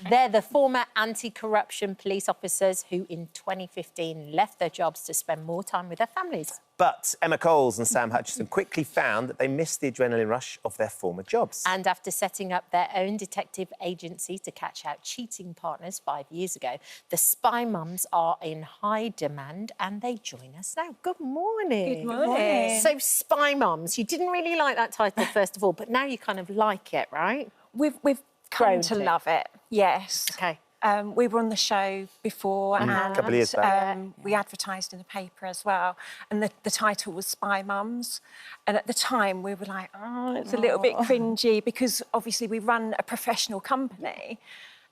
They're the former anti-corruption police officers who in 2015 left their jobs to spend more time with their families. But Emma Coles and Sam Hutchison quickly found that they missed the adrenaline rush of their former jobs. And after setting up their own detective agency to catch out cheating partners 5 years ago, the spy mums are in high demand and they join us now. Good morning. Good morning. So, spy mums, you didn't really like that title first of all, but now you kind of like it, right? We've come to love it, yes. OK. We were on the show before and a couple of years back. we advertised in the paper as well. And the title was Spy Mums. And at the time, we were like, oh, it's a little bit cringy because obviously we run a professional company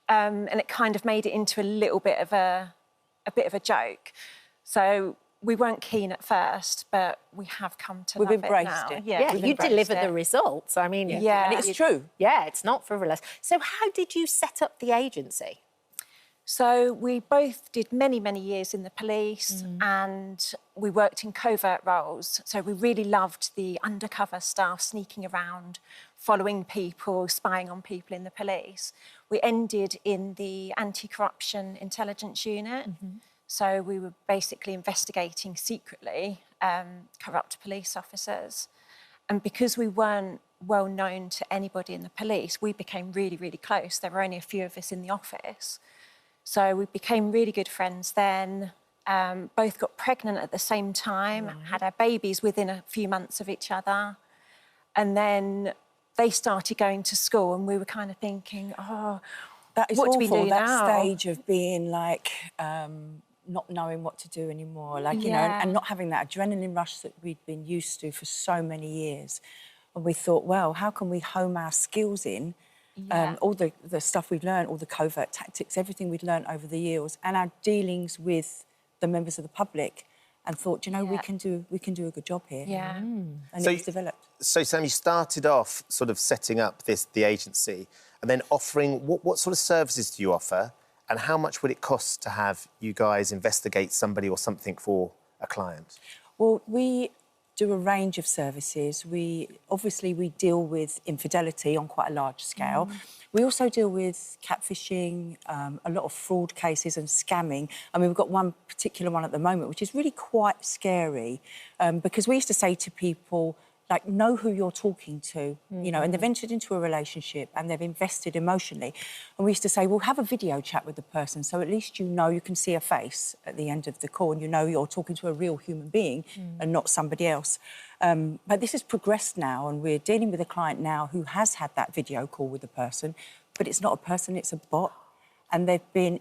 and it kind of made it into a little bit of a joke. So we weren't keen at first, but we have come to love it now. We've embraced it. Yeah, you delivered the results. I mean, yeah. And it's true. Yeah, it's not frivolous. So how did you set up the agency? So we both did many, many years in the police and we worked in covert roles. So we really loved the undercover stuff, sneaking around, following people, spying on people in the police. We ended in the anti-corruption intelligence unit. So we were basically investigating secretly corrupt police officers. And because we weren't well known to anybody in the police, we became really, really close. There were only a few of us in the office. So we became really good friends then, both got pregnant at the same time, had our babies within a few months of each other. And then they started going to school and we were kind of thinking, oh, that is what awful, do we do that now? stage of being like, not knowing what to do anymore, like, you know, and not having that adrenaline rush that we'd been used to for so many years. And we thought, well, how can we home our skills in? All the stuff we'd learned, all the covert tactics, everything we'd learned over the years, and our dealings with the members of the public, and thought, you know, we can do a good job here. Yeah. And So it was developed. So, Sam, you started off sort of setting up the agency and then offering... What sort of services do you offer and how much would it cost to have you guys investigate somebody or something for a client? Well, we do a range of services. We deal with infidelity on quite a large scale. We also deal with catfishing, a lot of fraud cases and scamming. I mean, we've got one particular one at the moment, which is really quite scary, because we used to say to people, like, know who you're talking to, you know, and they've entered into a relationship and they've invested emotionally. And we used to say, well, have a video chat with the person so at least you know you can see a face at the end of the call and you know you're talking to a real human being and not somebody else. But this has progressed now and we're dealing with a client now who has had that video call with the person, but it's not a person, it's a bot. And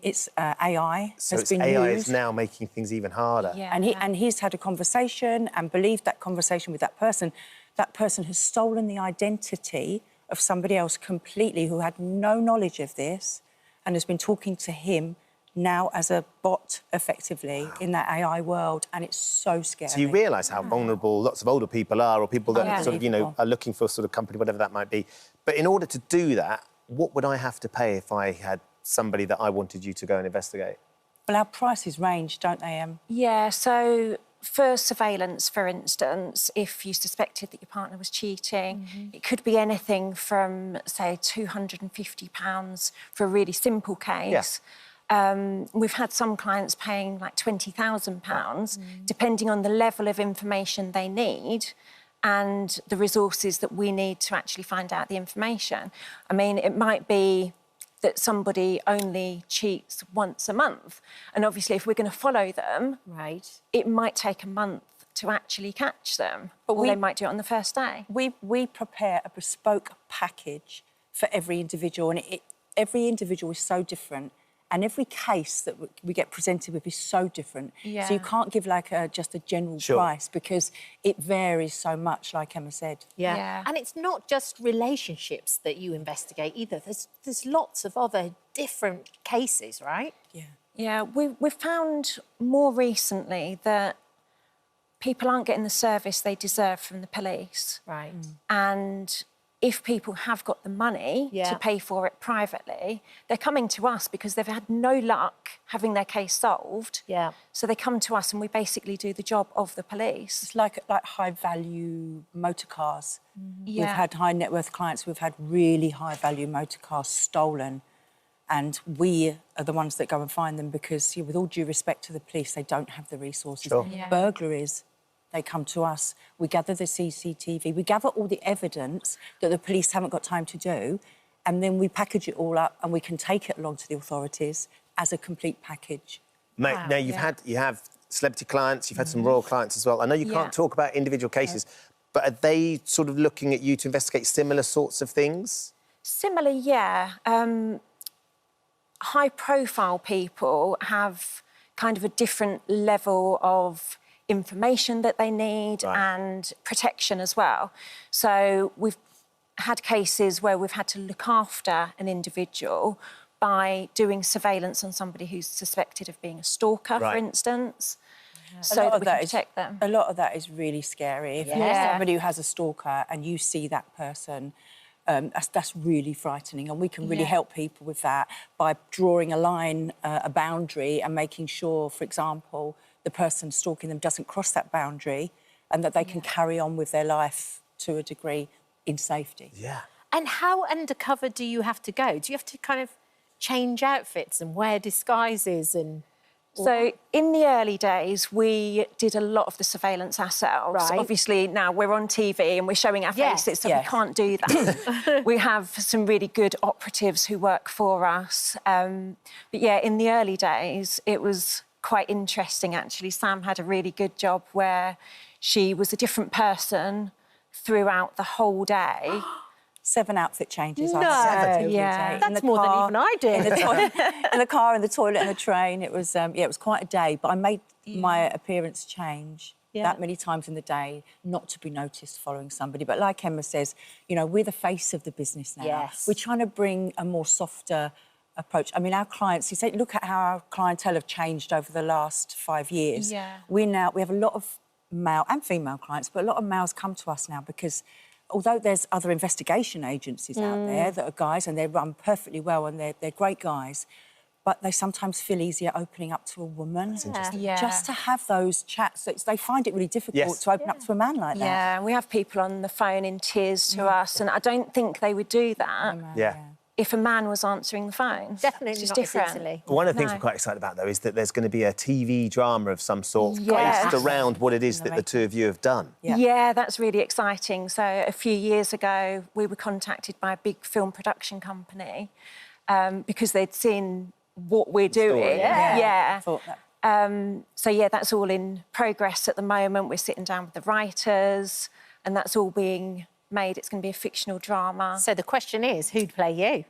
it's AI so has been AI used. is now making things even harder. Yeah. And he's had a conversation and believed that conversation with that person. That person has stolen the identity of somebody else completely who had no knowledge of this and has been talking to him now as a bot, effectively, in that AI world, and it's so scary. So you realise how vulnerable lots of older people are, or people that sort of, you know, Unbelievable. are looking for sort of company, whatever that might be. But in order to do that, what would I have to pay if I had somebody that I wanted you to go and investigate? Well, our prices range, don't they, Em? Yeah, so for surveillance, for instance, if you suspected that your partner was cheating, it could be anything from, say, £250 for a really simple case. We've had some clients paying like £20,000, depending on the level of information they need and the resources that we need to actually find out the information. I mean, it might be that somebody only cheats once a month. And obviously, if we're going to follow them, it might take a month to actually catch them. Or they might do it on the first day. We prepare a bespoke package for every individual, and every individual is so different. And every case that we get presented with is so different. Yeah. So you can't give like just a general price because it varies so much, like Emma said. Yeah. And it's not just relationships that you investigate either. There's lots of other different cases, right? Yeah. Yeah, we've found more recently that people aren't getting the service they deserve from the police. Right. And if people have got the money to pay for it privately, they're coming to us because they've had no luck having their case solved. Yeah. So they come to us and we basically do the job of the police. It's like high-value motor cars. Yeah. We've had high net worth clients who've had really high-value motor cars stolen and we are the ones that go and find them because, with all due respect to the police, they don't have the resources. Sure. Yeah. Burglaries, they come to us. We gather the CCTV. We gather all the evidence that the police haven't got time to do, and then we package it all up and we can take it along to the authorities as a complete package. Mate, Wow. now you have celebrity clients, you've had some royal clients as well. I know you can't talk about individual cases, but are they sort of looking at you to investigate similar sorts of things? Similar, yeah. High-profile people have kind of a different level of information that they need and protection as well. So we've had cases where we've had to look after an individual by doing surveillance on somebody who's suspected of being a stalker, for instance, so that we can protect them. A lot of that is really scary. If you're somebody who has a stalker and you see that person, that's really frightening, and we can really help people with that by drawing a line, a boundary, and making sure, for example, the person stalking them doesn't cross that boundary and that they can carry on with their life to a degree in safety. Yeah. And how undercover do you have to go? Do you have to kind of change outfits and wear disguises and... So in the early days, we did a lot of the surveillance ourselves. Right. Obviously, now we're on TV and we're showing our faces, so we can't do that. We have some really good operatives who work for us. But yeah, in the early days, it was quite interesting, actually. Sam had a really good job where she was a different person throughout the whole day. 7 outfit changes. No, yeah. That's more than even I did. In the car, in the toilet, in the train. It was, it was quite a day. But I made my appearance change that many times in the day, not to be noticed following somebody. But like Emma says, you know, we're the face of the business now. Yes. We're trying to bring a more softer approach. I mean, our clients, you say, look at how our clientele have changed over the last 5 years. Yeah. We have a lot of male and female clients, but a lot of males come to us now because although there's other investigation agencies out there that are guys and they run perfectly well and they're great guys, but they sometimes feel easier opening up to a woman. Just to have those chats. They find it really difficult to open up to a man like that. Yeah, and we have people on the phone in tears to us, and I don't think they would do that if a man was answering the phone. Definitely it's just not different. as easily. One of the things we're quite excited about, though, is that there's going to be a TV drama of some sort based around what it is that the two of you have done. Yeah, that's really exciting. So a few years ago, we were contacted by a big film production company because they'd seen what we're doing. So, yeah, that's all in progress at the moment. We're sitting down with the writers and that's all being made. It's going to be a fictional drama. So the question is, who'd play you?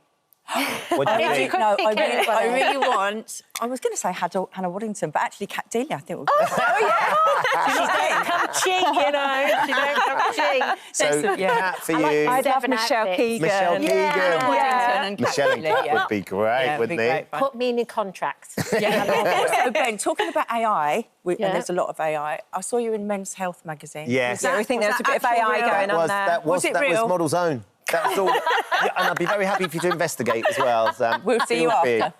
What do you think? No, I really want... I was going to say Hannah Waddington, but actually Kat Delia, I think, would be She don't come cheap, you know. She don't come cheap. So, Kat, for you... I'd have Michelle Keegan. Michelle Keegan. Yeah. Michelle and Kat would be great, wouldn't they? Put me in a contract. Also, Ben, talking about AI, and there's a lot of AI, I saw you in Men's Health magazine. Yes. I think there's a bit of AI going on there. That was Model's Own. That's all. And I'd be very happy for you to investigate as well. We'll see you after.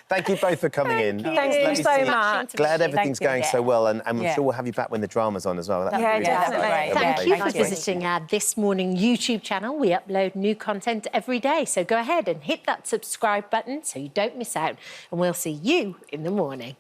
Thank you both for coming in. Thank you so much. Glad everything's going so well, and I'm sure we'll have you back when the drama's on as well. Definitely. Thank you for visiting our This Morning YouTube channel. We upload new content every day, so go ahead and hit that subscribe button so you don't miss out, and we'll see you in the morning.